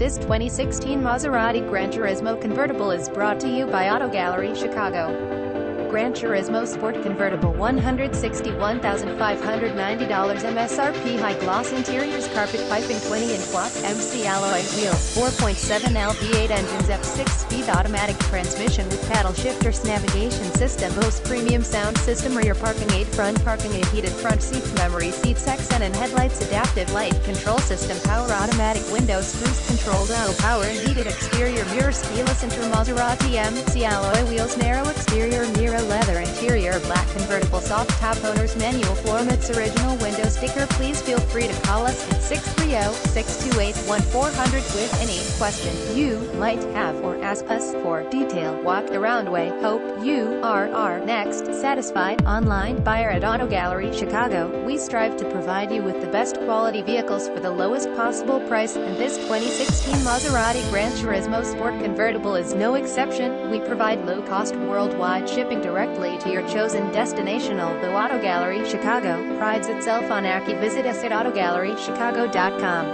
This 2016 Maserati GranTurismo Convertible is brought to you by Auto Gallery Chicago. GranTurismo Sport Convertible $161,590 MSRP. High gloss interiors, carpet piping, 20-inch cloth, MC alloy wheels, 4.7 L V8 engines, F6-speed automatic transmission with paddle shifters, navigation system, Bose premium sound system, rear parking aid, front parking aid, heated front seats, memory seats, XN and headlights, adaptive light control system, power automatic windows, cruise control, auto power and heated exterior mirrors, keyless enter, Maserati MC alloy wheels, narrow exterior mirror, leather interior, black convertible, soft top, owner's manual, floor mats, original window sticker. Please feel free to call us at 630-628-1400 with any question you might have or ask us for detail walk around way. Hope you are our next satisfied online buyer at Auto Gallery Chicago. We strive to provide you with the best quality vehicles for the lowest possible price, and this 2016 Maserati GranTurismo Sport Convertible is no exception. We provide low-cost worldwide shipping directly to your chosen destination. Although Auto Gallery Chicago prides itself on accuracy, visit us at autogallerychicago.com.